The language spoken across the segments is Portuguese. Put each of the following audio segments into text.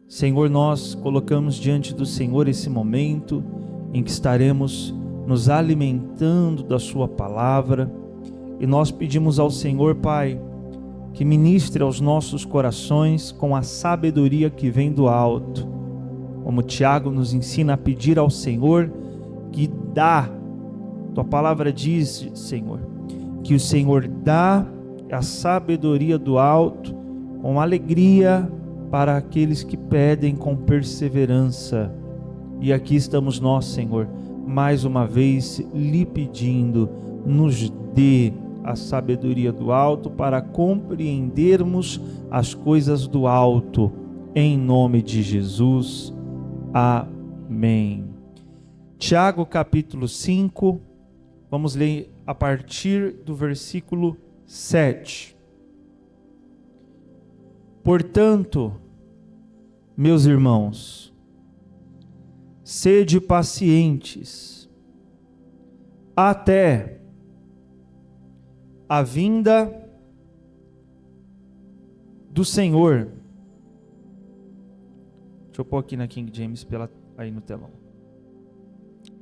Senhor, nós colocamos diante do Senhor esse momento em que estaremos nos alimentando da sua palavra, e nós pedimos ao Senhor, Pai, que ministre aos nossos corações com a sabedoria que vem do alto, como Tiago nos ensina a pedir ao Senhor que dá. Tua palavra diz, Senhor, que o Senhor dá a sabedoria do alto com alegria para aqueles que pedem com perseverança. E aqui estamos nós, Senhor, mais uma vez lhe pedindo, nos dê a sabedoria do alto para compreendermos as coisas do alto, em nome de Jesus. Amém. Tiago capítulo 5, vamos ler a partir do versículo 7. Portanto, meus irmãos, sede pacientes até a vinda do Senhor. Deixa eu pôr aqui na King James aí no telão.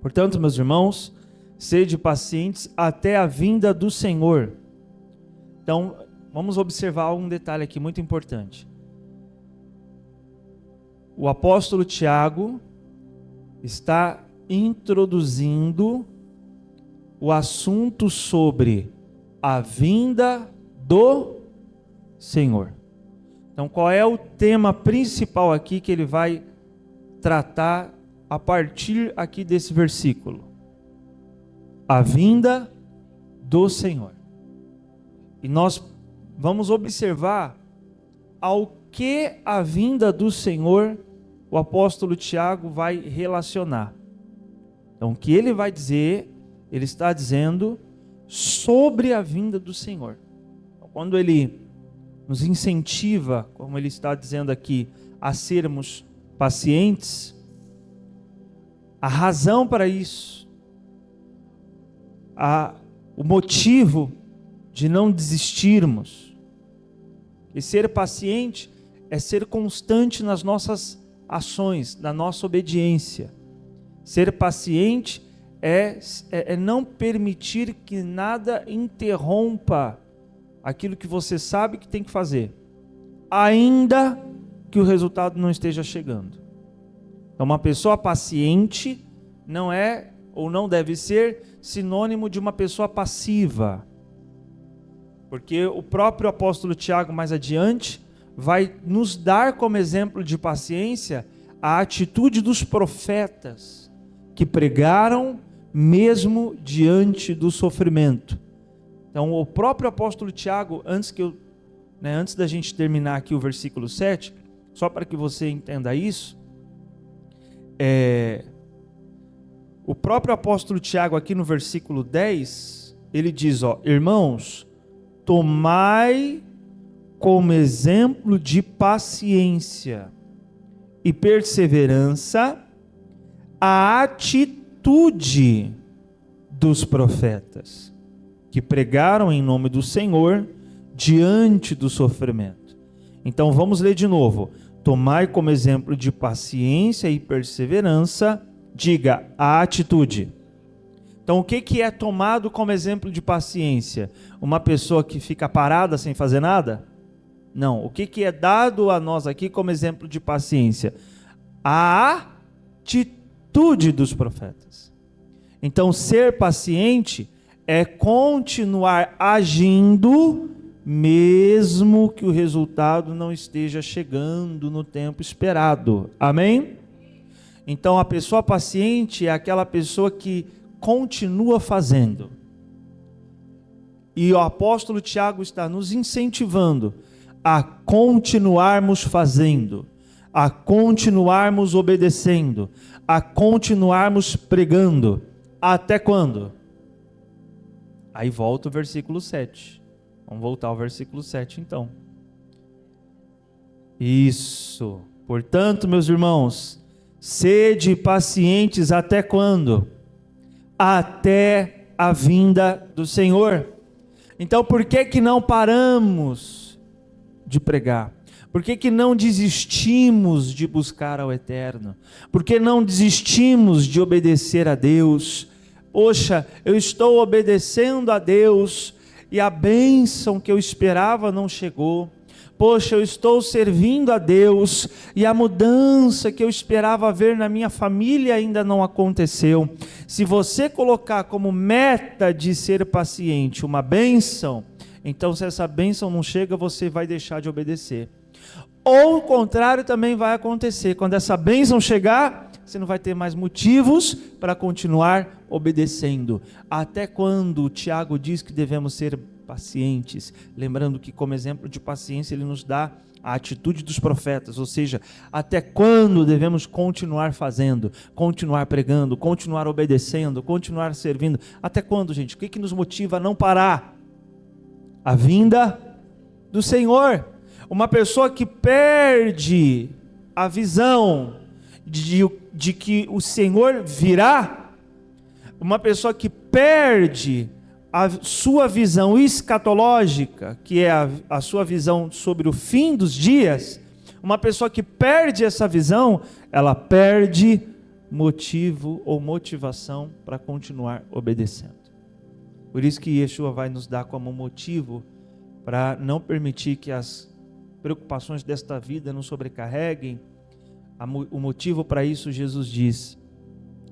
Portanto, meus irmãos, sede pacientes até a vinda do Senhor. Então, vamos observar um detalhe aqui muito importante. O apóstolo Tiago está introduzindo o assunto sobre a vinda do Senhor. Então, qual é o tema principal aqui que ele vai tratar a partir aqui desse versículo? A vinda do Senhor. E nós vamos observar ao que a vinda do Senhor o apóstolo Tiago vai relacionar. Então, o que ele vai dizer, ele está dizendo sobre a vinda do Senhor. Quando ele nos incentiva, como ele está dizendo aqui, a sermos pacientes, a razão para isso, o motivo de não desistirmos, e ser paciente é ser constante nas nossas ações, na nossa obediência. Ser paciente é não permitir que nada interrompa aquilo que você sabe que tem que fazer, ainda que o resultado não esteja chegando. Então, uma pessoa paciente não é ou não deve ser sinônimo de uma pessoa passiva, porque o próprio apóstolo Tiago, mais adiante, vai nos dar como exemplo de paciência a atitude dos profetas que pregaram mesmo diante do sofrimento. Então, o próprio apóstolo Tiago, antes da gente terminar aqui o versículo 7, só para que você entenda isso, o próprio apóstolo Tiago aqui no versículo 10, ele diz, irmãos, tomai como exemplo de paciência e perseverança a atitude dos profetas, que pregaram em nome do Senhor diante do sofrimento. Então vamos ler de novo. Tomai como exemplo de paciência e perseverança, diga, a atitude. Então o que é tomado como exemplo de paciência? Uma pessoa que fica parada sem fazer nada? Não, o que é dado a nós aqui como exemplo de paciência? A atitude dos profetas. Então, ser paciente é continuar agindo, mesmo que o resultado não esteja chegando no tempo esperado. Amém? Então, a pessoa paciente é aquela pessoa que continua fazendo. E o apóstolo Tiago está nos incentivando a continuarmos fazendo, a continuarmos obedecendo, a continuarmos pregando. Até quando? Aí volta o versículo 7. Vamos voltar ao versículo 7 então. Isso. Portanto, meus irmãos, sede pacientes até quando? Até a vinda do Senhor. Então, por que não paramos de pregar? Por que que não desistimos de buscar ao Eterno? Por que não desistimos de obedecer a Deus? Poxa, eu estou obedecendo a Deus e a bênção que eu esperava não chegou. Poxa, eu estou servindo a Deus e a mudança que eu esperava ver na minha família ainda não aconteceu. Se você colocar como meta de ser paciente uma bênção, então se essa bênção não chega, você vai deixar de obedecer. Ou o contrário também vai acontecer. Quando essa bênção chegar, você não vai ter mais motivos para continuar obedecendo. Até quando o Tiago diz que devemos ser pacientes, lembrando que como exemplo de paciência ele nos dá a atitude dos profetas, ou seja, até quando devemos continuar fazendo, continuar pregando, continuar obedecendo, continuar servindo, até quando, gente? O que nos motiva a não parar? A vinda do Senhor. Uma pessoa que perde a visão de que o Senhor virá, uma pessoa que perde a sua visão escatológica, que é a sua visão sobre o fim dos dias, uma pessoa que perde essa visão, ela perde motivo ou motivação para continuar obedecendo. Por isso que Yeshua vai nos dar como motivo para não permitir que as preocupações desta vida nos sobrecarreguem. O motivo para isso, Jesus diz,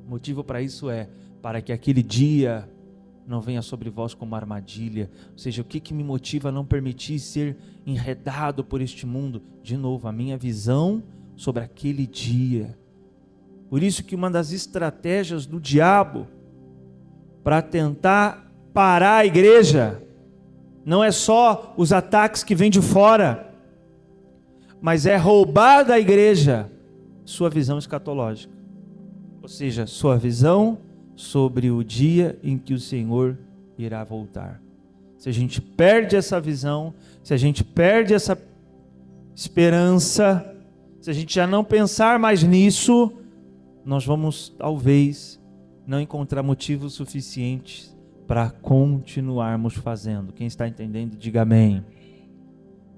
o motivo para isso é para que aquele dia não venha sobre vós como armadilha. Ou seja, o que me motiva a não permitir ser enredado por este mundo? De novo, a minha visão sobre aquele dia. Por isso que uma das estratégias do diabo para tentar parar a igreja não é só os ataques que vêm de fora, mas é roubar da igreja sua visão escatológica. Ou seja, sua visão sobre o dia em que o Senhor irá voltar. Se a gente perde essa visão, se a gente perde essa esperança, se a gente já não pensar mais nisso, nós vamos talvez não encontrar motivos suficientes para continuarmos fazendo. Quem está entendendo, diga amém.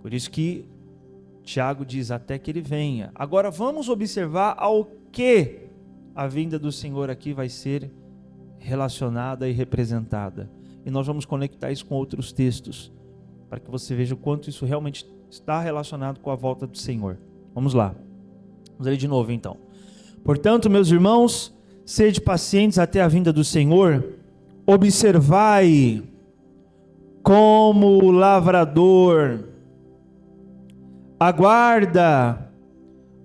Por isso que Tiago diz, até que ele venha. Agora vamos observar ao que a vinda do Senhor aqui vai ser relacionada e representada. E nós vamos conectar isso com outros textos, para que você veja o quanto isso realmente está relacionado com a volta do Senhor. Vamos lá. Vamos ler de novo então. Portanto, meus irmãos, sede pacientes até a vinda do Senhor. Observai como o lavrador aguarda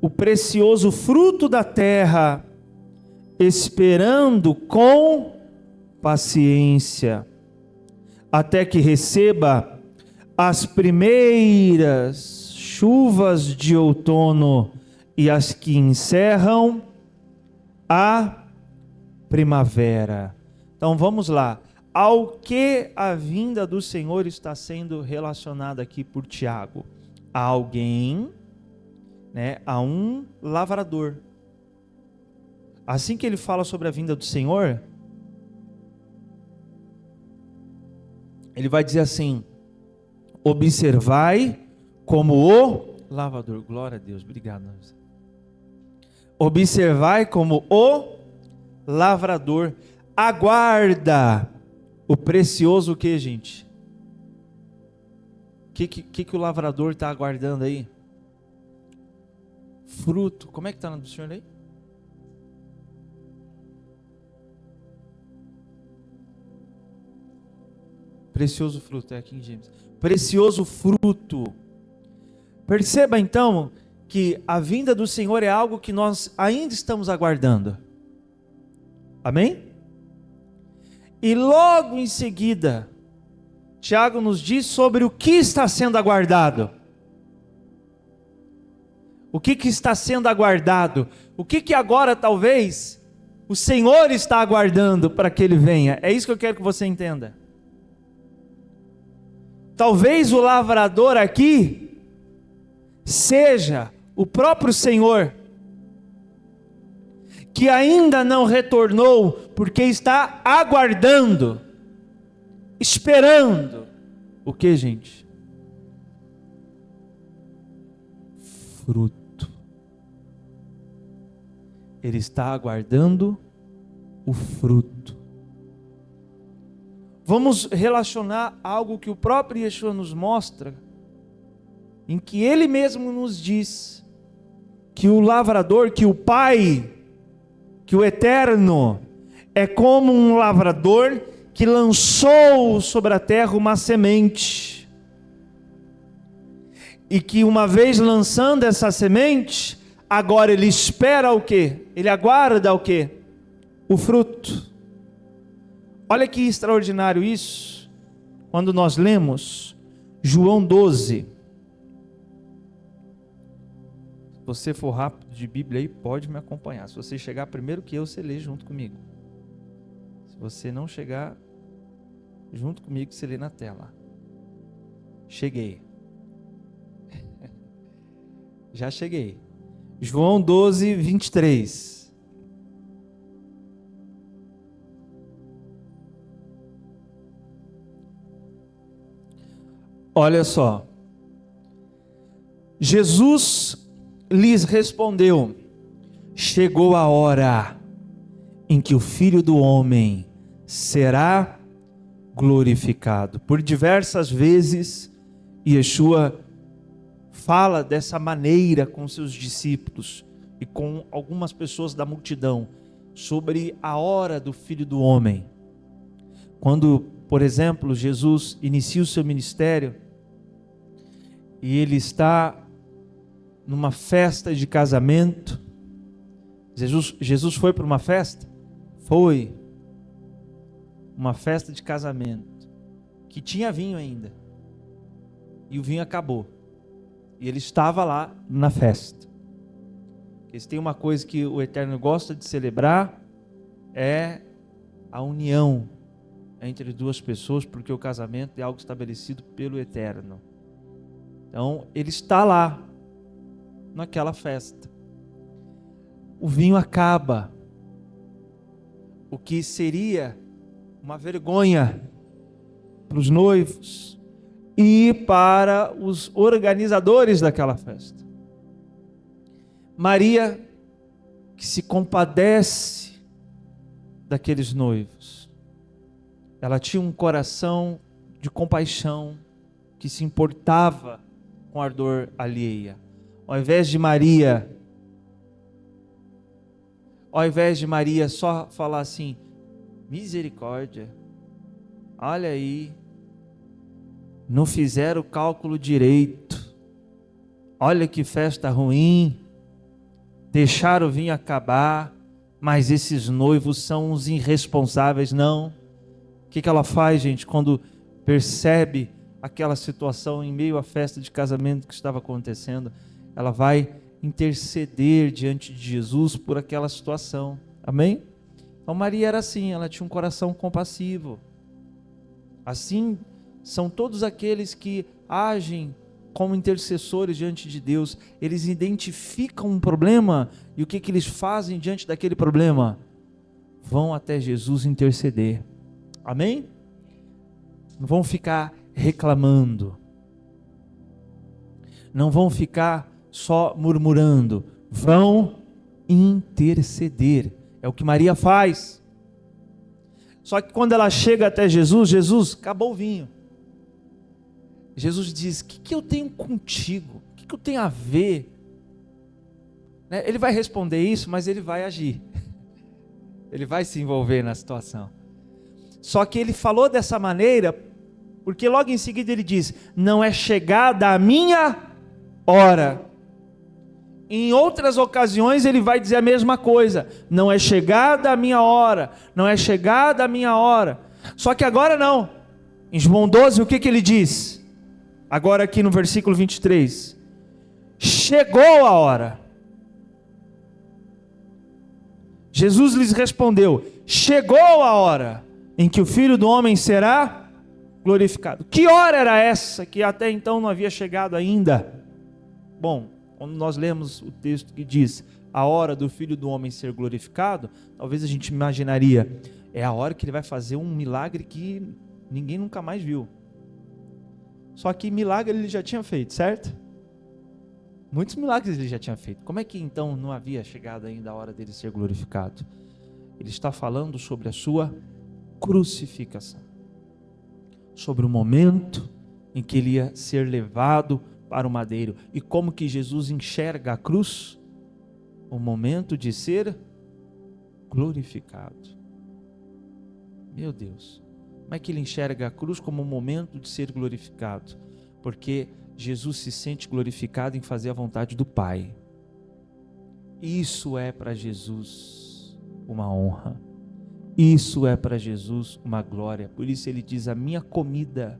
o precioso fruto da terra, esperando com paciência, até que receba as primeiras chuvas de outono e as que encerram a primavera. Então vamos lá. Ao que a vinda do Senhor está sendo relacionada aqui por Tiago? A alguém, né, a um lavrador. Assim que ele fala sobre a vinda do Senhor, ele vai dizer assim: observai como o lavrador. Glória a Deus, obrigado. Observai como o lavrador aguarda o precioso o que, gente? O que o lavrador está aguardando aí? Fruto. Como é que está no do senhor aí? Precioso fruto, é aqui em Gênesis. Precioso fruto. Perceba então que a vinda do Senhor é algo que nós ainda estamos aguardando. Amém? E logo em seguida, Tiago nos diz sobre o que está sendo aguardado. O que está sendo aguardado? O que agora talvez o Senhor está aguardando para que Ele venha? É isso que eu quero que você entenda. Talvez o lavrador aqui seja o próprio Senhor, que ainda não retornou, porque está aguardando, esperando. O que, gente? fruto. Ele está aguardando o fruto. Vamos relacionar algo que o próprio Yeshua nos mostra, em que ele mesmo nos diz que o lavrador, que o Pai, que o Eterno, é como um lavrador que lançou sobre a terra uma semente. E que uma vez lançando essa semente, agora ele espera o quê? Ele aguarda o quê? O fruto. Olha que extraordinário isso, quando nós lemos João 12. Se você for rápido de Bíblia aí, pode me acompanhar. Se você chegar primeiro que eu, você lê junto comigo. Se você não chegar junto comigo, você lê na tela. Cheguei. Já cheguei. João 12, 23. Olha só. Jesus lhes respondeu: chegou a hora em que o Filho do Homem será glorificado. Por diversas vezes, Yeshua fala dessa maneira com seus discípulos e com algumas pessoas da multidão, sobre a hora do Filho do Homem. Quando, por exemplo, Jesus inicia o seu ministério, e ele está numa festa de casamento. Jesus foi para uma festa? Foi. Uma festa de casamento, que tinha vinho ainda, e o vinho acabou, e ele estava lá na festa. Porque se tem uma coisa que o Eterno gosta de celebrar, é a união entre duas pessoas, porque o casamento é algo estabelecido pelo Eterno. Então ele está lá naquela festa, o vinho acaba, o que seria uma vergonha para os noivos e para os organizadores daquela festa. Maria, que se compadece daqueles noivos, ela tinha um coração de compaixão, que se importava com a dor alheia. Ao invés de Maria só falar assim: misericórdia, olha aí, não fizeram o cálculo direito, olha que festa ruim, deixaram o vinho acabar, mas esses noivos são uns irresponsáveis. Não. O que ela faz, gente, quando percebe aquela situação em meio à festa de casamento que estava acontecendo? Ela vai interceder diante de Jesus por aquela situação. Amém? Então Maria era assim, ela tinha um coração compassivo. Assim são todos aqueles que agem como intercessores diante de Deus. Eles identificam um problema, e o que eles fazem diante daquele problema? Vão até Jesus interceder. Amém? Não vão ficar reclamando, não vão ficar só murmurando, vão interceder. É o que Maria faz. Só que quando ela chega até Jesus, acabou o vinho. Jesus diz: o que eu tenho contigo? O que eu tenho a ver? Ele vai responder isso, mas ele vai agir. Ele vai se envolver na situação. Só que ele falou dessa maneira, porque logo em seguida ele diz: não é chegada a minha hora. Em outras ocasiões ele vai dizer a mesma coisa: não é chegada a minha hora, não é chegada a minha hora. Só que agora não. Em João 12, o que ele diz? Agora aqui no versículo 23. Chegou a hora. Jesus lhes respondeu: chegou a hora em que o Filho do Homem será glorificado. Que hora era essa que até então não havia chegado ainda? Bom, quando nós lemos o texto que diz a hora do Filho do Homem ser glorificado, talvez a gente imaginaria: é a hora que ele vai fazer um milagre que ninguém nunca mais viu. Só que milagre ele já tinha feito, certo? Muitos milagres ele já tinha feito. Como é que então não havia chegado ainda a hora dele ser glorificado? Ele está falando sobre a sua crucificação, sobre o momento em que ele ia ser levado para o madeiro. E como que Jesus enxerga a cruz? O momento de ser glorificado. Meu Deus, como é que ele enxerga a cruz como um momento de ser glorificado? Porque Jesus se sente glorificado em fazer a vontade do Pai. Isso é para Jesus uma honra. Isso é para Jesus uma glória. Por isso ele diz: a minha comida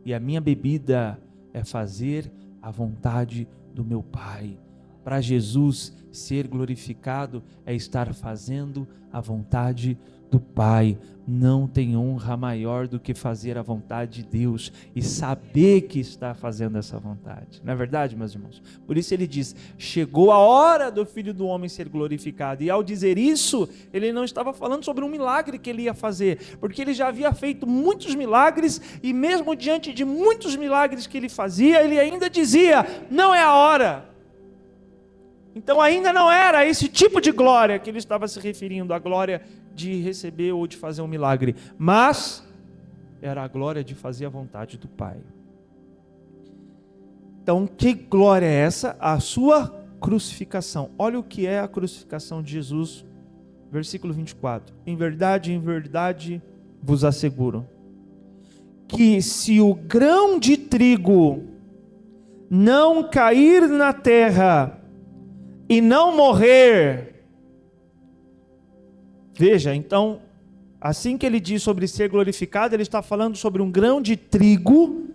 e a minha bebida é fazer a vontade do meu Pai. Para Jesus, ser glorificado é estar fazendo a vontade do Pai. Não tem honra maior do que fazer a vontade de Deus e saber que está fazendo essa vontade. Não é verdade, meus irmãos? Por isso ele diz: chegou a hora do Filho do Homem ser glorificado. E ao dizer isso, ele não estava falando sobre um milagre que ele ia fazer, porque ele já havia feito muitos milagres, e mesmo diante de muitos milagres que ele fazia, ele ainda dizia: não é a hora. Então ainda não era esse tipo de glória que ele estava se referindo, a glória de receber ou de fazer um milagre, mas era a glória de fazer a vontade do Pai. Então, que glória é essa? A sua crucificação. Olha o que é a crucificação de Jesus, versículo 24. Em verdade vos asseguro, que se o grão de trigo não cair na terra e não morrer. Veja, então, assim que ele diz sobre ser glorificado, ele está falando sobre um grão de trigo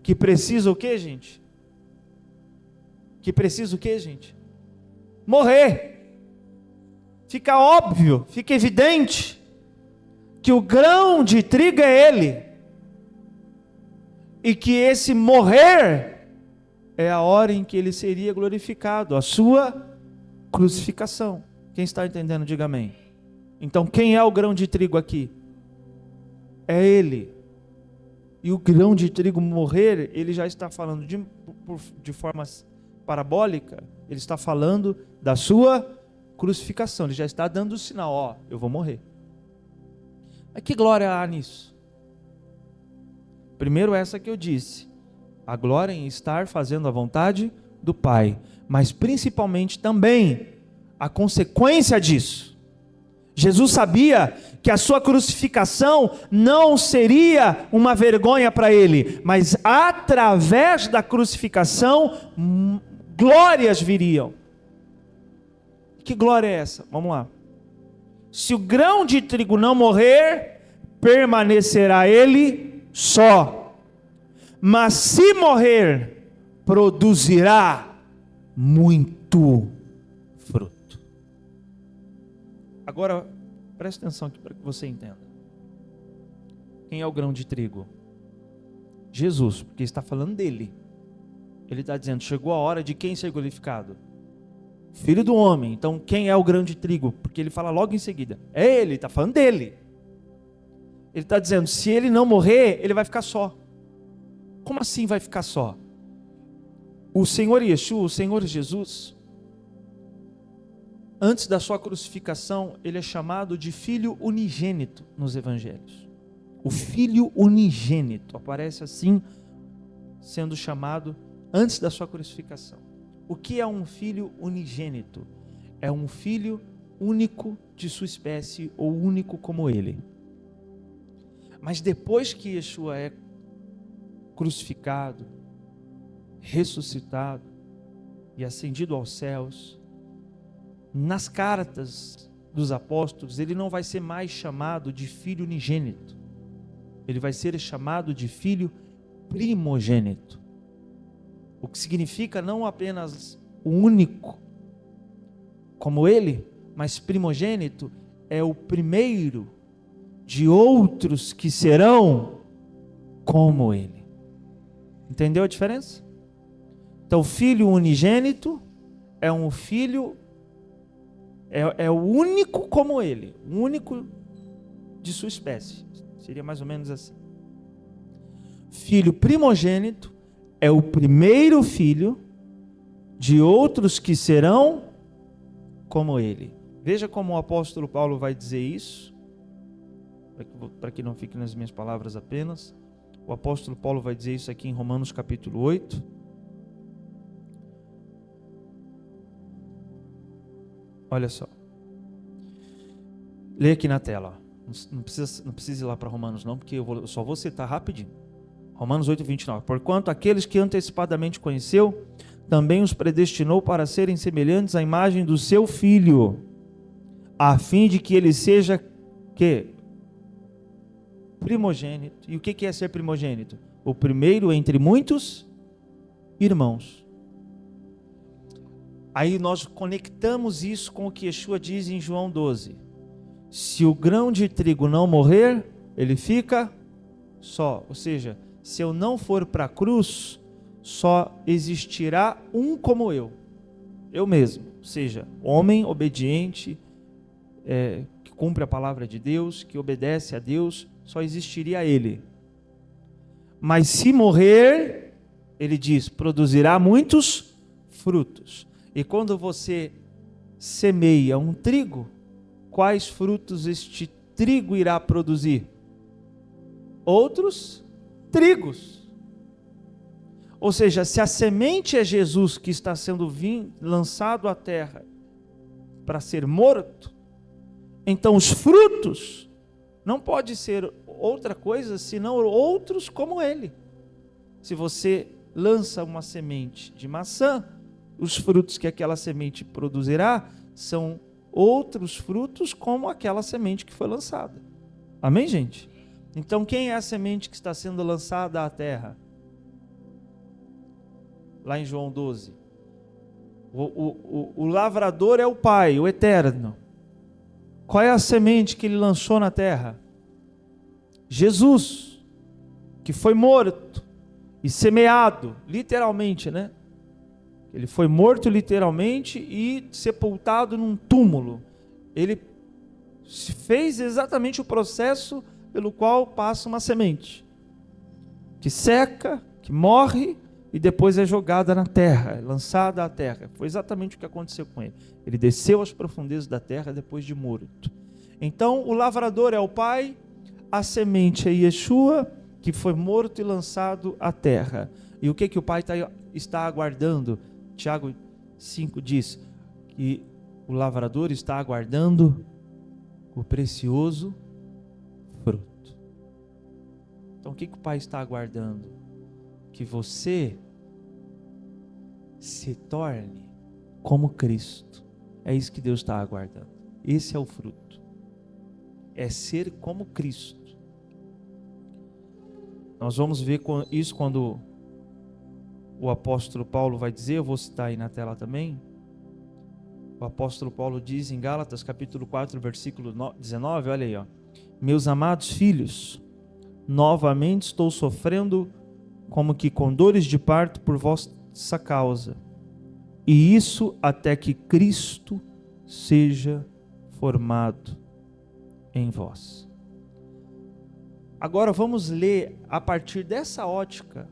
que precisa o quê, gente? Que precisa o quê, gente? Morrer. Fica óbvio, fica evidente que o grão de trigo é ele, e que esse morrer é a hora em que ele seria glorificado, a sua crucificação. Quem está entendendo, diga amém. Então, quem é o grão de trigo aqui? É ele. E o grão de trigo morrer, ele já está falando de forma parabólica, ele está falando da sua crucificação, ele já está dando o sinal: ó, eu vou morrer. Mas que glória há nisso? Primeiro, essa que eu disse, a glória em estar fazendo a vontade do Pai, mas principalmente também a consequência disso. Jesus sabia que a sua crucificação não seria uma vergonha para ele, mas através da crucificação, glórias viriam. Que glória é essa? Vamos lá. Se o grão de trigo não morrer, permanecerá ele só. Mas se morrer, produzirá muito fruto. Agora, preste atenção aqui para que você entenda. Quem é o grão de trigo? Jesus, porque está falando dele. Ele está dizendo: chegou a hora de quem ser glorificado? Filho do homem. Então quem é o grão de trigo? Porque ele fala logo em seguida. É ele, está falando dele. Ele está dizendo: se ele não morrer, ele vai ficar só. Como assim vai ficar só? O Senhor Yeshua, o Senhor Jesus, antes da sua crucificação, ele é chamado de Filho unigênito nos evangelhos. O Filho unigênito aparece assim, sendo chamado antes da sua crucificação. O que é um filho unigênito? É um filho único de sua espécie, ou único como ele. Mas depois que Yeshua é crucificado, ressuscitado e ascendido aos céus, nas cartas dos apóstolos, ele não vai ser mais chamado de filho unigênito, ele vai ser chamado de filho primogênito, o que significa não apenas o único como ele, mas primogênito é o primeiro de outros que serão como ele. Entendeu a diferença? Então, filho unigênito é um filho, é o único como ele, o único de sua espécie. Seria mais ou menos assim. Filho primogênito é o primeiro filho de outros que serão como ele. Veja como o apóstolo Paulo vai dizer isso, para que não fique nas minhas palavras apenas. O apóstolo Paulo vai dizer isso aqui em Romanos capítulo 8. Olha só. Lê aqui na tela. Não precisa ir lá para Romanos não, porque eu só vou citar rapidinho. Romanos 8, 29. Porquanto aqueles que antecipadamente conheceu, também os predestinou para serem semelhantes à imagem do seu Filho, a fim de que ele seja, que? Primogênito. E o que é ser primogênito? O primeiro entre muitos irmãos. Aí nós conectamos isso com o que Yeshua diz em João 12. Se o grão de trigo não morrer, ele fica só. Ou seja, se eu não for para a cruz, só existirá um como eu mesmo. Ou seja, homem obediente, que cumpre a palavra de Deus, que obedece a Deus, só existiria ele. Mas se morrer, ele diz, produzirá muitos frutos. E quando você semeia um trigo, quais frutos este trigo irá produzir? Outros trigos. Ou seja, se a semente é Jesus que está sendo lançado à terra para ser morto, então os frutos não pode ser outra coisa senão outros como ele. Se você lança uma semente de maçã, os frutos que aquela semente produzirá são outros frutos como aquela semente que foi lançada. Amém, gente? Então quem é a semente que está sendo lançada à terra? Lá em João 12. O lavrador é o Pai, o Eterno. Qual é a semente que ele lançou na terra? Jesus, que foi morto e semeado, literalmente, né? Ele foi morto literalmente e sepultado num túmulo. Ele fez exatamente o processo pelo qual passa uma semente, que seca, que morre e depois é jogada na terra, lançada à terra. Foi exatamente o que aconteceu com ele. Ele desceu às profundezas da terra depois de morto. Então o lavrador é o Pai, a semente é Yeshua, que foi morto e lançado à terra. E o que o Pai está aguardando? Tiago 5 diz que o lavrador está aguardando o precioso fruto. Então o que o Pai está aguardando? Que você se torne como Cristo. É isso que Deus está aguardando. Esse é o fruto. É ser como Cristo. Nós vamos ver isso quando o apóstolo Paulo vai dizer, eu vou citar aí na tela também. O apóstolo Paulo diz em Gálatas capítulo 4, versículo 19, olha aí, ó. Meus amados filhos, novamente estou sofrendo como que com dores de parto por vossa causa, e isso até que Cristo seja formado em vós. Agora vamos ler a partir dessa ótica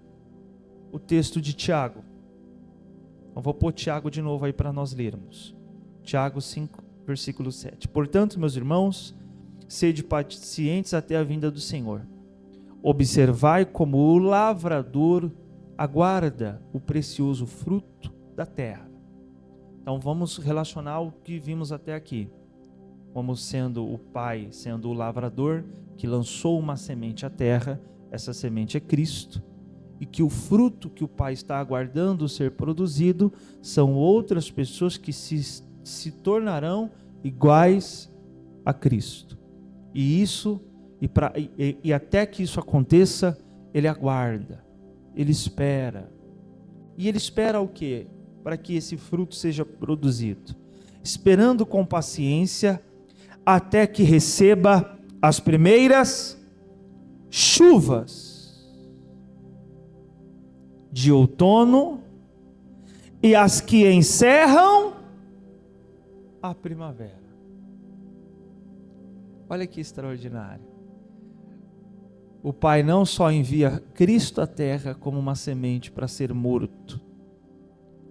o texto de Tiago. Eu vou pôr Tiago de novo aí para nós lermos. Tiago 5, versículo 7. Portanto, meus irmãos, sede pacientes até a vinda do Senhor. Observai como o lavrador aguarda o precioso fruto da terra. Então vamos relacionar o que vimos até aqui. Como sendo o Pai, sendo o lavrador que lançou uma semente à terra, essa semente é Cristo. E que o fruto que o Pai está aguardando ser produzido são outras pessoas que se tornarão iguais a Cristo. E até que isso aconteça, ele aguarda, ele espera. E ele espera o quê? Para que esse fruto seja produzido. Esperando com paciência até que receba as primeiras chuvas de outono e as que encerram a primavera. Olha que extraordinário. O Pai não só envia Cristo à terra como uma semente para ser morto,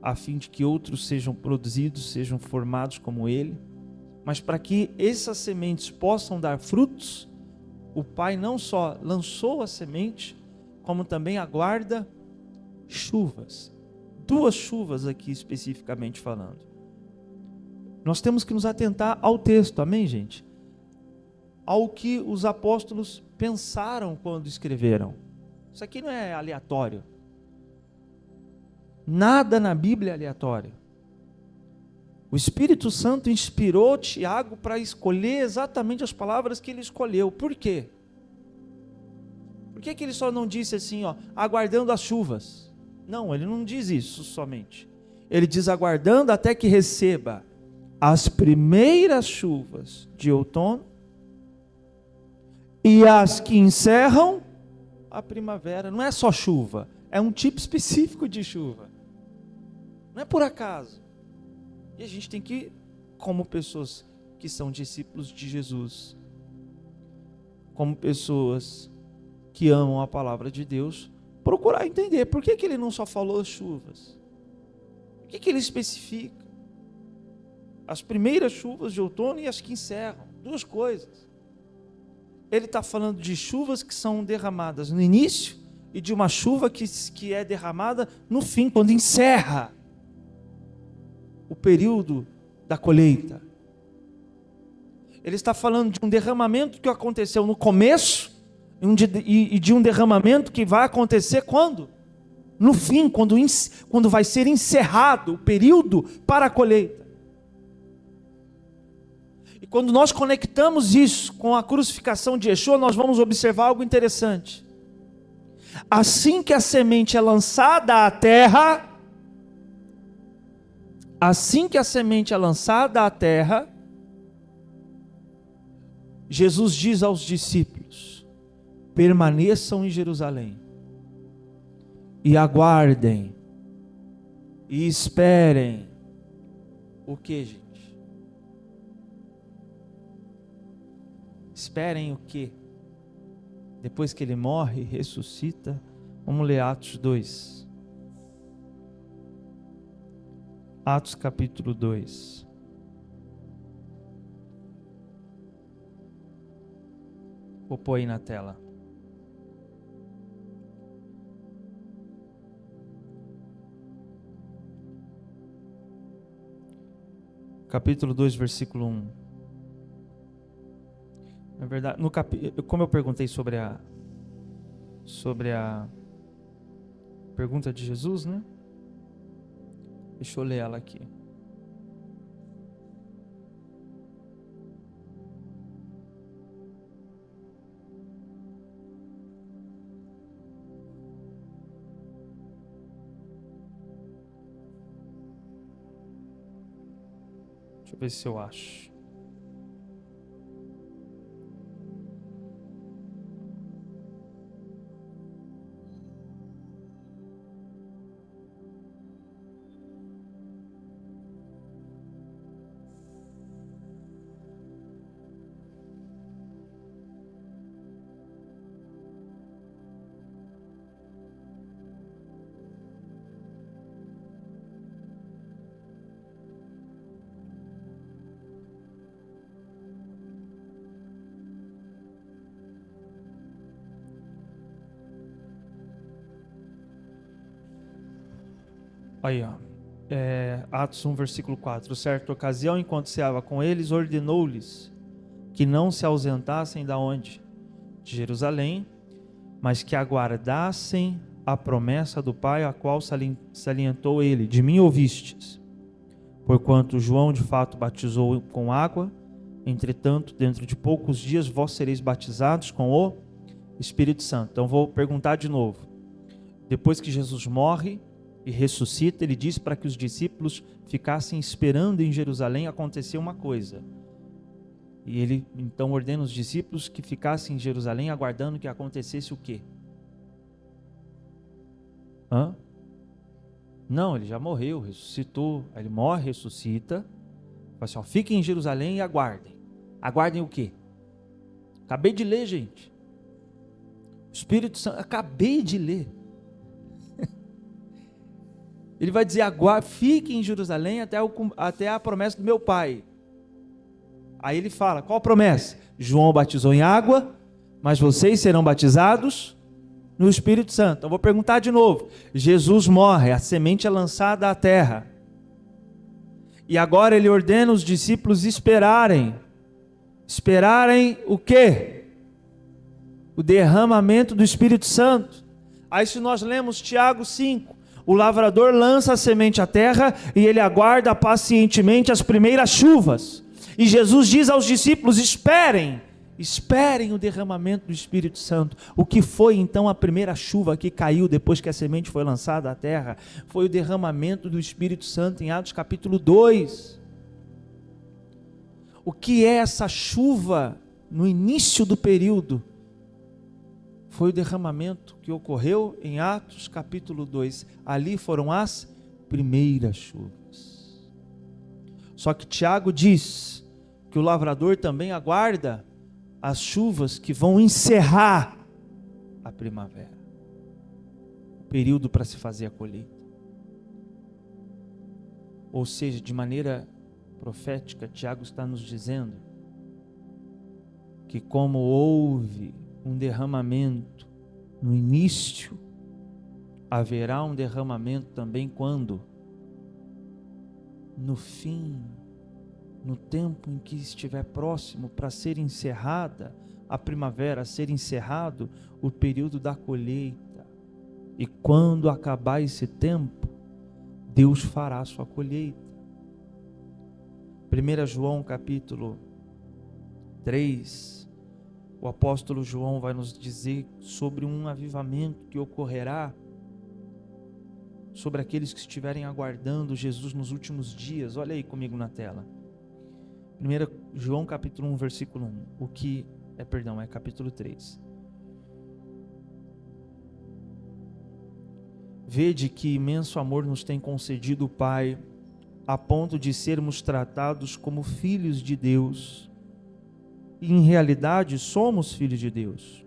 a fim de que outros sejam produzidos, sejam formados como ele. Mas para que essas sementes possam dar frutos, o Pai não só lançou a semente, como também aguarda chuvas. 2 chuvas aqui especificamente falando. Nós temos que nos atentar ao texto, amém, gente? Ao que os apóstolos pensaram quando escreveram. Isso aqui não é aleatório. Nada na Bíblia é aleatório. O Espírito Santo inspirou Tiago para escolher exatamente as palavras que ele escolheu. Por quê? Por que ele só não disse assim, aguardando as chuvas? Não, ele não diz isso somente. Ele diz aguardando até que receba as primeiras chuvas de outono e as que encerram a primavera. Não é só chuva, é um tipo específico de chuva. Não é por acaso. E a gente tem que, como pessoas que são discípulos de Jesus, como pessoas que amam a palavra de Deus, procurar entender por que ele não só falou as chuvas. Por que ele especifica as primeiras chuvas de outono e as que encerram? 2 coisas. Ele está falando de chuvas que são derramadas no início e de uma chuva que é derramada no fim, quando encerra o período da colheita. Ele está falando de um derramamento que aconteceu no começo e de um derramamento que vai acontecer quando? No fim, quando vai ser encerrado o período para a colheita. E quando nós conectamos isso com a crucificação de Yeshua, nós vamos observar algo interessante. Assim que a semente é lançada à terra, Jesus diz aos discípulos: permaneçam em Jerusalém e aguardem e esperem o que, gente? Esperem o que? Depois que ele morre e ressuscita, vamos ler Atos 2. Atos capítulo 2. Vou pôr aí na tela. Capítulo 2, versículo 1. Na verdade, como eu perguntei sobre a pergunta de Jesus, né? Deixa eu ler ela aqui. Deixa eu ver se eu acho. Aí, Atos 1, versículo 4. Certa ocasião, enquanto ceava com eles, ordenou-lhes que não se ausentassem da onde? De Jerusalém, mas que aguardassem a promessa do Pai, a qual salientou ele: de mim ouvistes, porquanto João de fato batizou com água, entretanto, dentro de poucos dias vós sereis batizados com o Espírito Santo. Então vou perguntar de novo. Depois que Jesus morre e ressuscita, ele diz para que os discípulos ficassem esperando em Jerusalém acontecer uma coisa. E ele então ordena os discípulos que ficassem em Jerusalém aguardando que acontecesse o quê? Não, ele já morreu, ressuscitou. Aí ele morre, ressuscita. Fala assim, fiquem em Jerusalém e aguardem. Aguardem o quê? Acabei de ler, gente. O Espírito Santo, acabei de ler. Ele vai dizer, fiquem em Jerusalém até a promessa do meu Pai. Aí ele fala, qual a promessa? João batizou em água, mas vocês serão batizados no Espírito Santo. Então vou perguntar de novo. Jesus morre, a semente é lançada à terra. E agora ele ordena os discípulos esperarem. Esperarem o quê? O derramamento do Espírito Santo. Aí se nós lemos Tiago 5, o lavrador lança a semente à terra e ele aguarda pacientemente as primeiras chuvas. E Jesus diz aos discípulos, esperem o derramamento do Espírito Santo. O que foi então a primeira chuva que caiu depois que a semente foi lançada à terra? Foi o derramamento do Espírito Santo em Atos capítulo 2. O que é essa chuva no início do período? Foi o derramamento que ocorreu em Atos capítulo 2. Ali foram as primeiras chuvas. Só que Tiago diz que o lavrador também aguarda as chuvas que vão encerrar a primavera, o período para se fazer a colheita. Ou seja, de maneira profética, Tiago está nos dizendo que como houve um derramamento no início, haverá um derramamento também quando? No fim, no tempo em que estiver próximo para ser encerrada a primavera, ser encerrado o período da colheita. E quando acabar esse tempo, Deus fará a sua colheita. 1 João capítulo 3, o apóstolo João vai nos dizer sobre um avivamento que ocorrerá sobre aqueles que estiverem aguardando Jesus nos últimos dias. Olha aí comigo na tela. 1 João capítulo 1, versículo 1. É capítulo 3. Vede que imenso amor nos tem concedido o Pai, a ponto de sermos tratados como filhos de Deus. E em realidade somos filhos de Deus.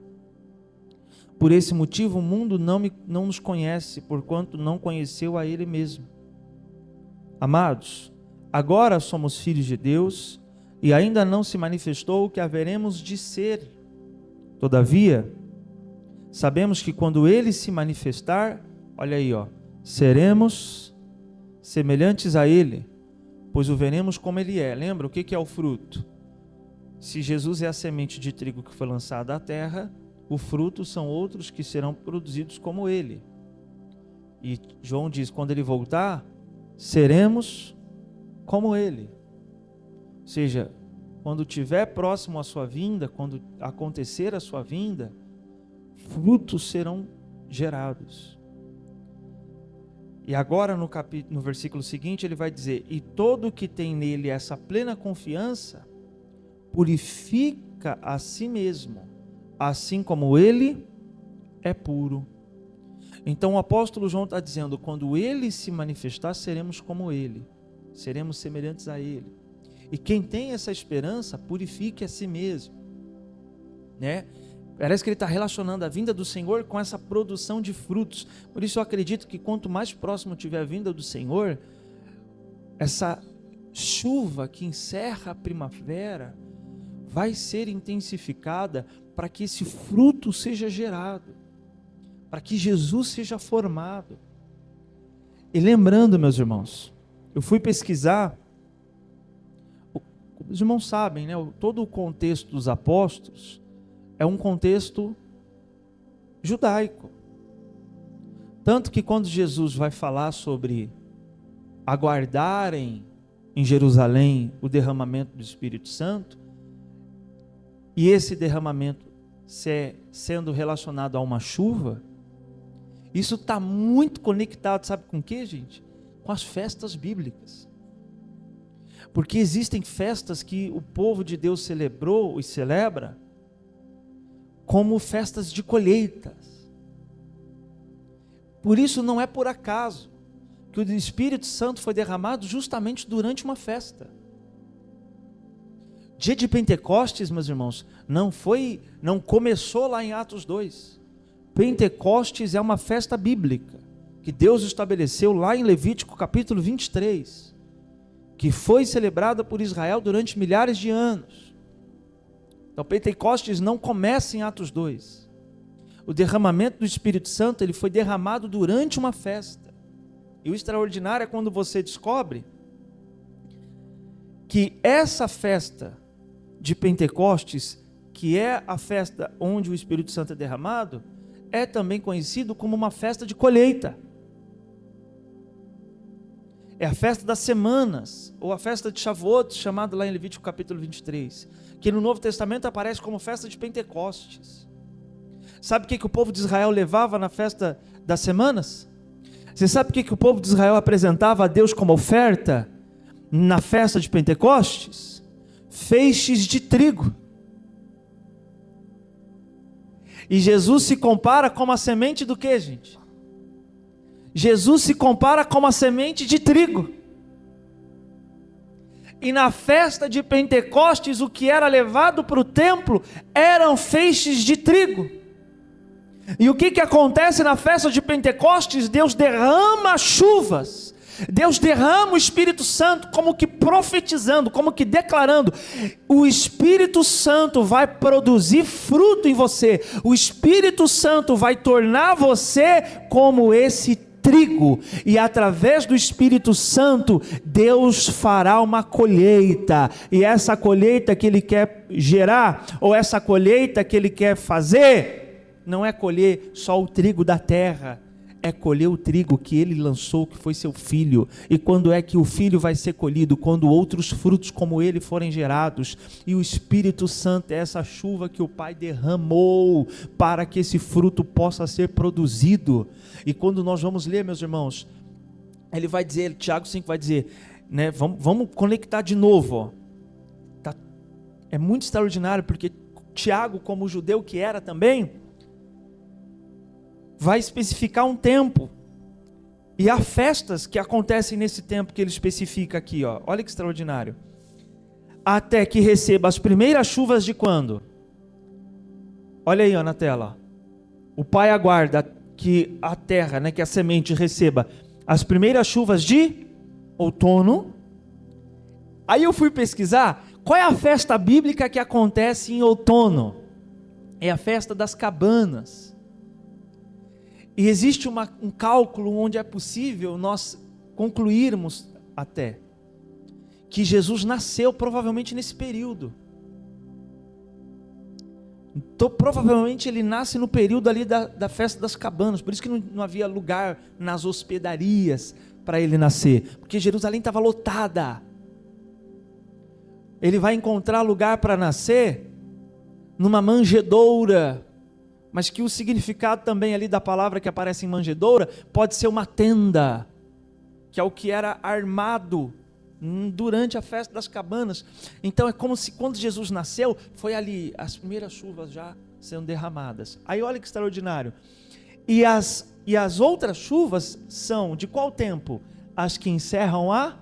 Por esse motivo o mundo não nos conhece, porquanto não conheceu a Ele mesmo. Amados, agora somos filhos de Deus e ainda não se manifestou o que haveremos de ser. Todavia, sabemos que quando Ele se manifestar, olha aí, seremos semelhantes a Ele, pois o veremos como Ele é. Lembra o que é o fruto? Se Jesus é a semente de trigo que foi lançada à terra, o fruto são outros que serão produzidos como Ele. E João diz, quando Ele voltar, seremos como Ele. Ou seja, quando estiver próximo à sua vinda, quando acontecer a sua vinda, frutos serão gerados. E agora no versículo seguinte ele vai dizer, e todo que tem nele essa plena confiança, purifica a si mesmo, assim como ele é puro. Então o apóstolo João está dizendo, quando ele se manifestar, seremos como ele, seremos semelhantes a ele. E quem tem essa esperança, purifique a si mesmo, né? Parece que ele está relacionando a vinda do Senhor com essa produção de frutos. Por isso eu acredito que quanto mais próximo tiver a vinda do Senhor, essa chuva que encerra a primavera vai ser intensificada para que esse fruto seja gerado, para que Jesus seja formado. E lembrando, meus irmãos, eu fui pesquisar, os irmãos sabem, né? Todo o contexto dos apóstolos é um contexto judaico. Tanto que quando Jesus vai falar sobre aguardarem em Jerusalém o derramamento do Espírito Santo, e esse derramamento sendo relacionado a uma chuva, isso está muito conectado, sabe com o que, gente? Com as festas bíblicas. Porque existem festas que o povo de Deus celebrou e celebra como festas de colheitas. Por isso não é por acaso que o Espírito Santo foi derramado justamente durante uma festa. Dia de Pentecostes, meus irmãos, não começou lá em Atos 2. Pentecostes é uma festa bíblica, que Deus estabeleceu lá em Levítico capítulo 23, que foi celebrada por Israel durante milhares de anos. Então Pentecostes não começa em Atos 2. O derramamento do Espírito Santo, ele foi derramado durante uma festa. E o extraordinário é quando você descobre que essa festa de Pentecostes, que é a festa onde o Espírito Santo é derramado, é também conhecido como uma festa de colheita. É a festa das semanas, ou a festa de Shavuot, chamada lá em Levítico capítulo 23, que no Novo Testamento aparece como festa de Pentecostes. Sabe o que o povo de Israel levava na festa das semanas? Você sabe o que o povo de Israel apresentava a Deus como oferta na festa de Pentecostes? Feixes de trigo. E Jesus se compara com a semente do que, gente? Jesus se compara com a semente de trigo. E na festa de Pentecostes, o que era levado para o templo eram feixes de trigo. E o que acontece na festa de Pentecostes? Deus derrama chuvas. Deus derrama o Espírito Santo, como que profetizando, como que declarando. O Espírito Santo vai produzir fruto em você. O Espírito Santo vai tornar você como esse trigo. E através do Espírito Santo, Deus fará uma colheita. E essa colheita que Ele quer gerar, ou essa colheita que Ele quer fazer, não é colher só o trigo da terra, é colher o trigo que Ele lançou, que foi seu filho. E quando é que o filho vai ser colhido? Quando outros frutos como ele forem gerados. E o Espírito Santo é essa chuva que o Pai derramou para que esse fruto possa ser produzido. E quando nós vamos ler, meus irmãos, ele vai dizer, Tiago 5 vai dizer, né, vamos conectar de novo, ó. É muito extraordinário, porque Tiago, como judeu que era também, vai especificar um tempo, e há festas que acontecem nesse tempo que ele especifica aqui, ó. Olha que extraordinário. Até que receba as primeiras chuvas de quando? Olha aí, ó, na tela. O Pai aguarda que a terra, né, que a semente receba as primeiras chuvas de outono. Aí eu fui pesquisar qual é a festa bíblica que acontece em outono. É a festa das cabanas. E existe um cálculo onde é possível nós concluirmos até que Jesus nasceu provavelmente nesse período. Então provavelmente ele nasce no período ali da festa das cabanas, por isso que não havia lugar nas hospedarias para ele nascer, porque Jerusalém estava lotada. Ele vai encontrar lugar para nascer numa manjedoura, mas que o significado também ali da palavra que aparece em manjedoura, pode ser uma tenda, que é o que era armado durante a festa das cabanas. Então é como se quando Jesus nasceu, foi ali, as primeiras chuvas já sendo derramadas. Aí olha que extraordinário, e as outras chuvas são de qual tempo? As que encerram a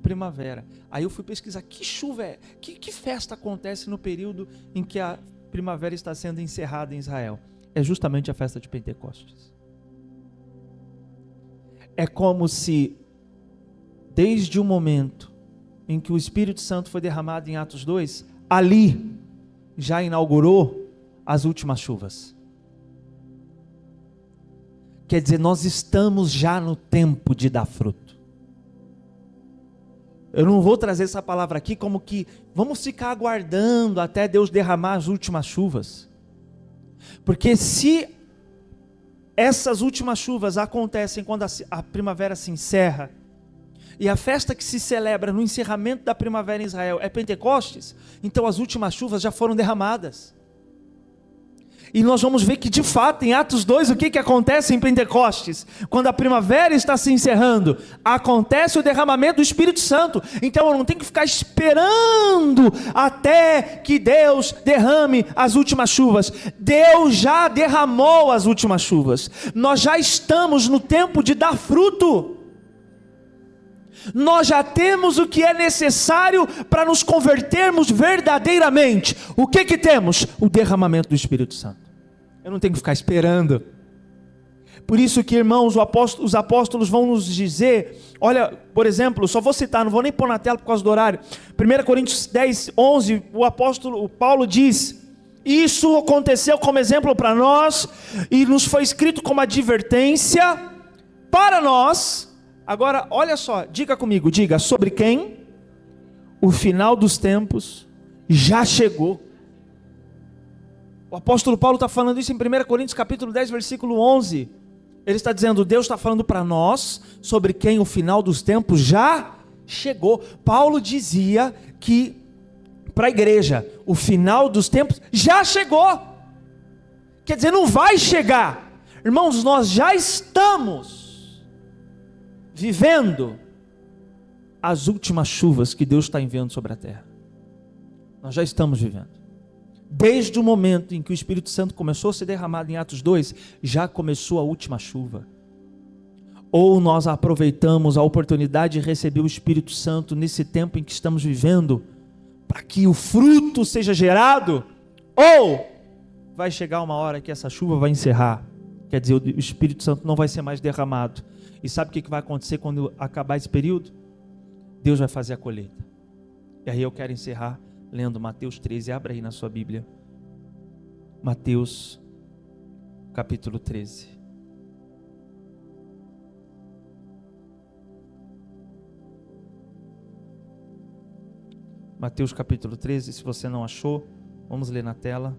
primavera. Aí eu fui pesquisar, que chuva é, que festa acontece no período em que a primavera está sendo encerrada em Israel? É justamente a festa de Pentecostes. É como se, desde o momento em que o Espírito Santo foi derramado em Atos 2, ali já inaugurou as últimas chuvas. Quer dizer, nós estamos já no tempo de dar fruto. Eu não vou trazer essa palavra aqui como que vamos ficar aguardando até Deus derramar as últimas chuvas. Porque se essas últimas chuvas acontecem quando a primavera se encerra, e a festa que se celebra no encerramento da primavera em Israel é Pentecostes, então as últimas chuvas já foram derramadas. E nós vamos ver que de fato em Atos 2 o que acontece em Pentecostes? Quando a primavera está se encerrando, acontece o derramamento do Espírito Santo. Então eu não tenho que ficar esperando até que Deus derrame as últimas chuvas. Deus já derramou as últimas chuvas. Nós já estamos no tempo de dar fruto. Nós já temos o que é necessário para nos convertermos verdadeiramente. O que temos? O derramamento do Espírito Santo. Eu não tenho que ficar esperando. Por isso que, irmãos, os apóstolos vão nos dizer, olha, por exemplo, só vou citar, não vou nem pôr na tela por causa do horário. 1 Coríntios 10, 11, o Paulo diz: isso aconteceu como exemplo para nós, e nos foi escrito como advertência para nós. Agora, olha só, diga comigo, diga, sobre quem o final dos tempos já chegou. O apóstolo Paulo está falando isso em 1 Coríntios capítulo 10, versículo 11. Ele está dizendo, Deus está falando para nós, sobre quem o final dos tempos já chegou. Paulo dizia que, para a igreja, o final dos tempos já chegou. Quer dizer, não vai chegar. Irmãos, nós já estamos vivendo as últimas chuvas que Deus está enviando sobre a terra. Nós já estamos vivendo. Desde o momento em que o Espírito Santo começou a ser derramado em Atos 2, já começou a última chuva. Ou nós aproveitamos a oportunidade de receber o Espírito Santo nesse tempo em que estamos vivendo, para que o fruto seja gerado, ou vai chegar uma hora que essa chuva vai encerrar, quer dizer, o Espírito Santo não vai ser mais derramado. E sabe o que vai acontecer quando acabar esse período? Deus vai fazer a colheita. E aí eu quero encerrar lendo Mateus 13, abra aí na sua Bíblia, Mateus capítulo 13. Mateus capítulo 13, se você não achou, vamos ler na tela.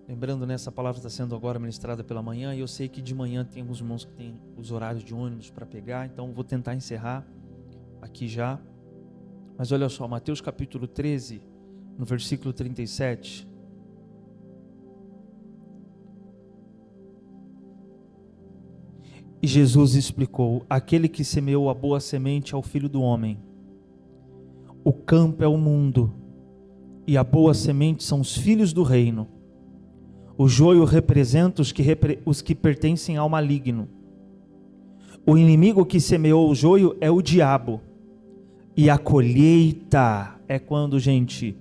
Lembrando, né, essa palavra está sendo agora ministrada pela manhã, e eu sei que de manhã tem alguns irmãos que têm os horários de ônibus para pegar, então vou tentar encerrar aqui já. Mas olha só, Mateus capítulo 13, no versículo 37. E Jesus explicou: aquele que semeou a boa semente é o Filho do Homem. O campo é o mundo, e a boa semente são os filhos do reino. O joio representa os que pertencem ao maligno. O inimigo que semeou o joio é o diabo. E a colheita é quando, gente,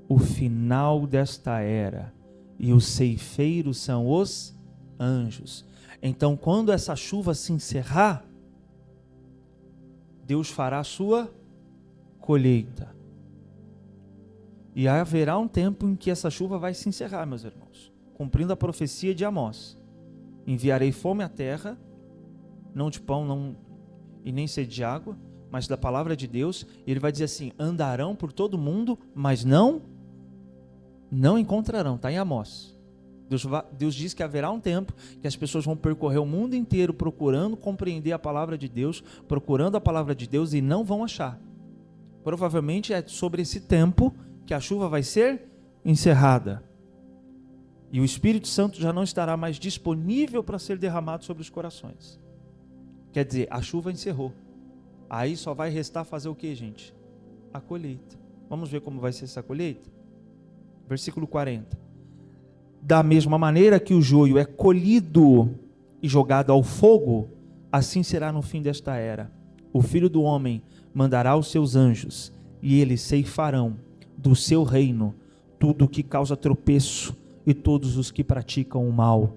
o final desta era, e os ceifeiros são os anjos. Então, quando essa chuva se encerrar, Deus fará a sua colheita. E haverá um tempo em que essa chuva vai se encerrar, meus irmãos, cumprindo a profecia de Amós: enviarei fome à terra, não de pão, não, e nem sede de água, mas da palavra de Deus. E ele vai dizer assim: andarão por todo o mundo, mas não encontrarão. Está em Amós. Deus diz que haverá um tempo que as pessoas vão percorrer o mundo inteiro procurando compreender a palavra de Deus, procurando a palavra de Deus, e não vão achar. Provavelmente é sobre esse tempo que a chuva vai ser encerrada, e o Espírito Santo já não estará mais disponível para ser derramado sobre os corações. Quer dizer, a chuva encerrou. Aí só vai restar fazer o que, gente? A colheita. Vamos ver como vai ser essa colheita? Versículo 40. Da mesma maneira que o joio é colhido e jogado ao fogo, assim será no fim desta era. O Filho do Homem mandará os seus anjos, e eles ceifarão do seu reino tudo o que causa tropeço e todos os que praticam o mal.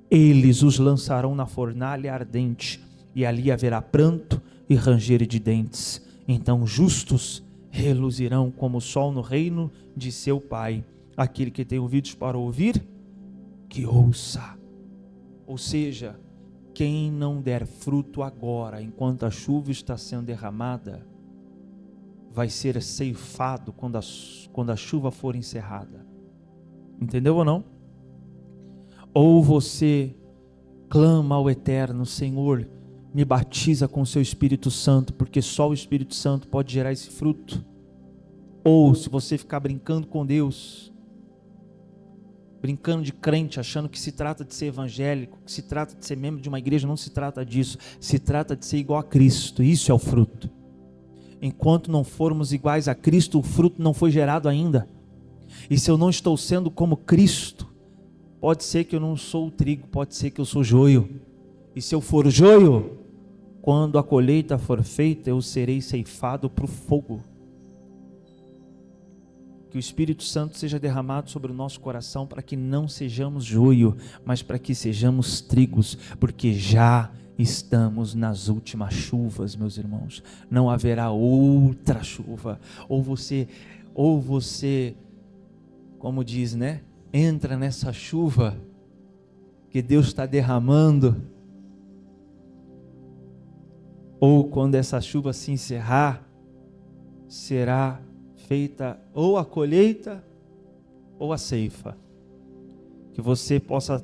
Eles os lançarão na fornalha ardente, e ali haverá pranto e ranger de dentes. Então justos reluzirão como o sol no reino de seu Pai. Aquele que tem ouvidos para ouvir, que ouça. Ou seja, quem não der fruto agora, enquanto a chuva está sendo derramada, vai ser ceifado quando a chuva for encerrada. Entendeu ou não? Ou você clama ao Eterno: Senhor, me batiza com o seu Espírito Santo, porque só o Espírito Santo pode gerar esse fruto. Ou se você ficar brincando com Deus, brincando de crente, achando que se trata de ser evangélico, que se trata de ser membro de uma igreja, não se trata disso. Se trata de ser igual a Cristo. Isso é o fruto. Enquanto não formos iguais a Cristo, o fruto não foi gerado ainda. E se eu não estou sendo como Cristo, pode ser que eu não sou o trigo, pode ser que eu sou joio. E se eu for joio, quando a colheita for feita, eu serei ceifado para o fogo. Que o Espírito Santo seja derramado sobre o nosso coração para que não sejamos joio, mas para que sejamos trigos, porque já estamos nas últimas chuvas, meus irmãos. Não haverá outra chuva. Ou você, como diz, né? Entra nessa chuva que Deus está derramando, ou quando essa chuva se encerrar, será feita ou a colheita ou a ceifa. Que você possa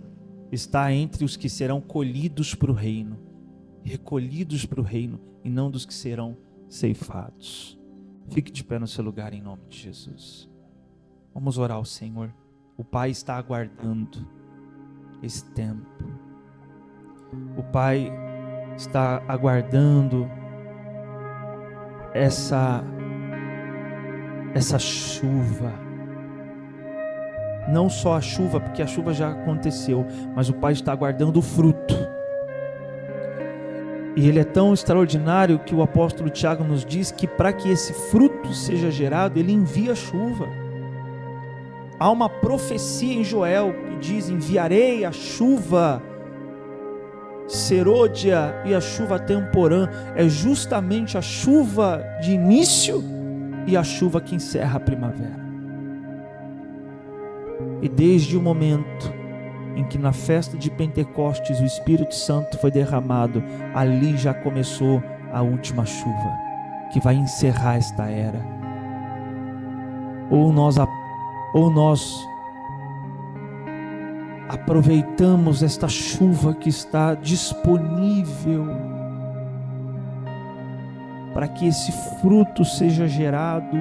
estar entre os que serão colhidos para o reino, recolhidos para o reino, e não dos que serão ceifados. Fique de pé no seu lugar em nome de Jesus. Vamos orar ao Senhor. O Pai está aguardando esse tempo. O Pai está aguardando essa chuva. Não só a chuva, porque a chuva já aconteceu, mas o Pai está aguardando o fruto. E ele é tão extraordinário que o apóstolo Tiago nos diz que para que esse fruto seja gerado, ele envia chuva. Há uma profecia em Joel que diz: enviarei a chuva serôdia e a chuva temporã. É justamente a chuva de início e a chuva que encerra a primavera. E desde o momento em que na festa de Pentecostes o Espírito Santo foi derramado, ali já começou a última chuva, que vai encerrar esta era. Ou nós aproveitamos esta chuva que está disponível para que esse fruto seja gerado,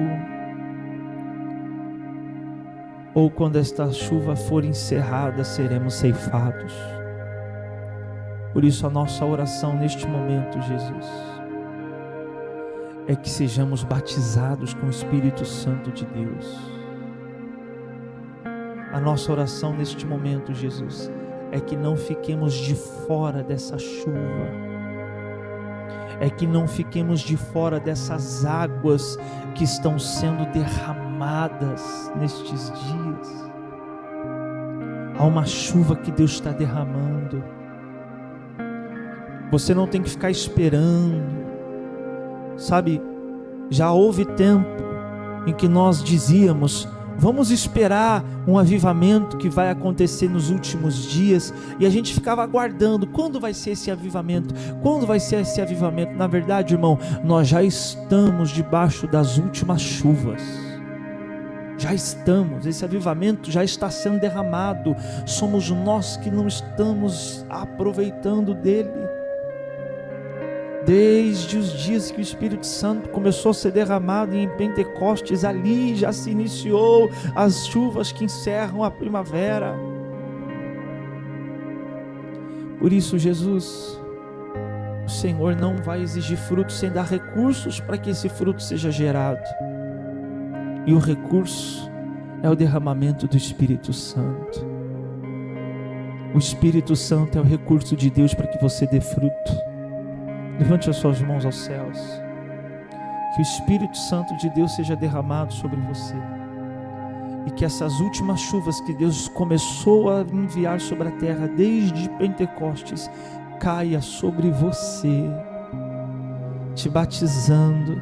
ou quando esta chuva for encerrada, seremos ceifados. Por isso a nossa oração neste momento, Jesus, é que sejamos batizados com o Espírito Santo de Deus. A nossa oração neste momento, Jesus, é que não fiquemos de fora dessa chuva, é que não fiquemos de fora dessas águas que estão sendo derramadas nestes dias. Há uma chuva que Deus está derramando. Você não tem que ficar esperando, sabe? Já houve tempo em que nós dizíamos: vamos esperar um avivamento que vai acontecer nos últimos dias, e a gente ficava aguardando, quando vai ser esse avivamento? Quando vai ser esse avivamento? Na verdade, irmão, nós já estamos debaixo das últimas chuvas. Já estamos, esse avivamento já está sendo derramado. Somos nós que não estamos aproveitando dele. Desde os dias que o Espírito Santo começou a ser derramado em Pentecostes, ali já se iniciou as chuvas que encerram a primavera. Por isso, Jesus, o Senhor não vai exigir fruto sem dar recursos para que esse fruto seja gerado. E o recurso é o derramamento do Espírito Santo. O Espírito Santo é o recurso de Deus para que você dê fruto. Levante as suas mãos aos céus. Que o Espírito Santo de Deus seja derramado sobre você. E que essas últimas chuvas que Deus começou a enviar sobre a terra desde Pentecostes, caia sobre você, te batizando,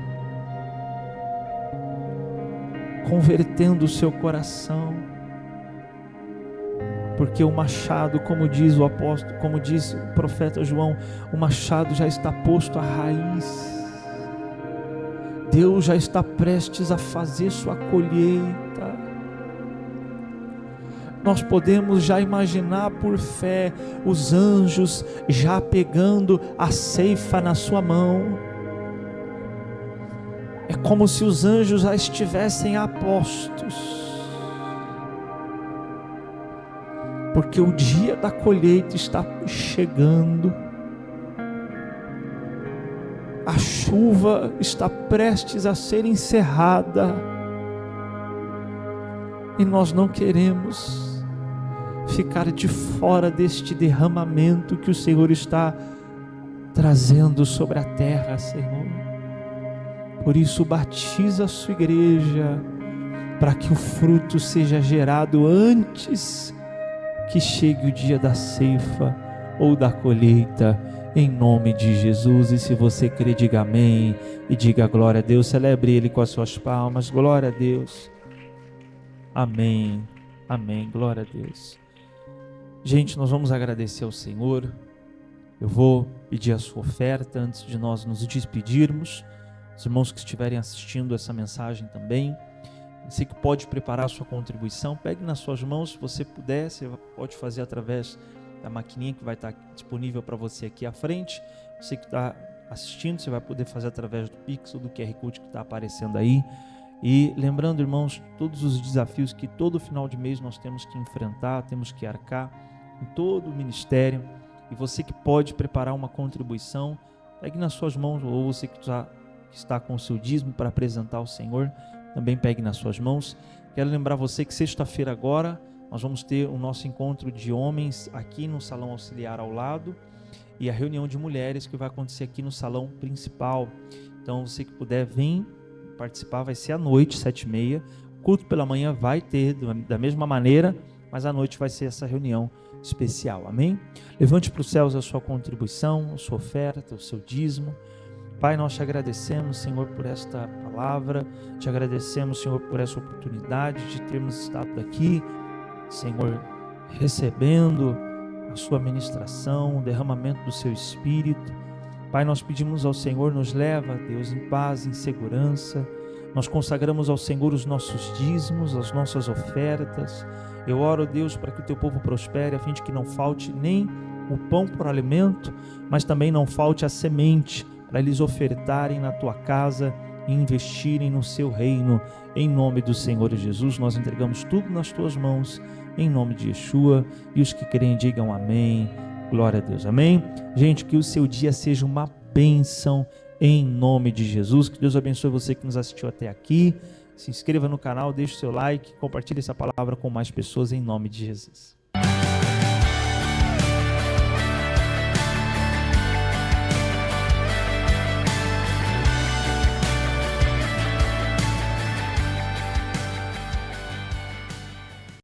convertendo o seu coração. Porque o machado, como diz o apóstolo, como diz o profeta João, o machado já está posto à raiz. Deus já está prestes a fazer sua colheita. Nós podemos já imaginar por fé os anjos já pegando a ceifa na sua mão. É como se os anjos já estivessem a postos. Porque o dia da colheita está chegando. A chuva está prestes a ser encerrada. E nós não queremos ficar de fora deste derramamento que o Senhor está trazendo sobre a terra, Senhor. Por isso, batiza a sua igreja para que o fruto seja gerado antes que chegue o dia da ceifa ou da colheita, em nome de Jesus. E se você crê, diga amém e diga glória a Deus. Celebre Ele com as suas palmas. Glória a Deus. Amém, amém, glória a Deus. Gente, nós vamos agradecer ao Senhor. Eu vou pedir a sua oferta antes de nós nos despedirmos. Os irmãos que estiverem assistindo essa mensagem também, você que pode preparar a sua contribuição, pegue nas suas mãos. Se você puder, você pode fazer através da maquininha que vai estar disponível para você aqui à frente. Você que está assistindo, você vai poder fazer através do Pix ou do QR Code que está aparecendo aí. E lembrando, irmãos, todos os desafios que todo final de mês nós temos que enfrentar, temos que arcar em todo o ministério. E você que pode preparar uma contribuição, pegue nas suas mãos, ou você que está com o seu dízimo para apresentar ao Senhor, também pegue nas suas mãos. Quero lembrar você que sexta-feira agora nós vamos ter o nosso encontro de homens aqui no salão auxiliar ao lado e a reunião de mulheres que vai acontecer aqui no salão principal. Então você que puder, vem participar, vai ser à noite, 7h30. Culto pela manhã vai ter da mesma maneira, mas à noite vai ser essa reunião especial, amém? Levante para os céus a sua contribuição, a sua oferta, o seu dízimo. Pai, nós te agradecemos, Senhor, por esta palavra, te agradecemos, Senhor, por essa oportunidade de termos estado aqui, Senhor, recebendo a sua ministração, o derramamento do seu Espírito. Pai, nós pedimos ao Senhor, nos leva, Deus, em paz, em segurança. Nós consagramos ao Senhor os nossos dízimos, as nossas ofertas. Eu oro, Deus, para que o teu povo prospere, a fim de que não falte nem o pão por alimento, mas também não falte a semente, para eles ofertarem na tua casa e investirem no seu reino. Em nome do Senhor Jesus, nós entregamos tudo nas tuas mãos, em nome de Yeshua, e os que creem digam amém. Glória a Deus, amém? Gente, que o seu dia seja uma bênção em nome de Jesus. Que Deus abençoe você que nos assistiu até aqui. Se inscreva no canal, deixe o seu like, compartilhe essa palavra com mais pessoas em nome de Jesus.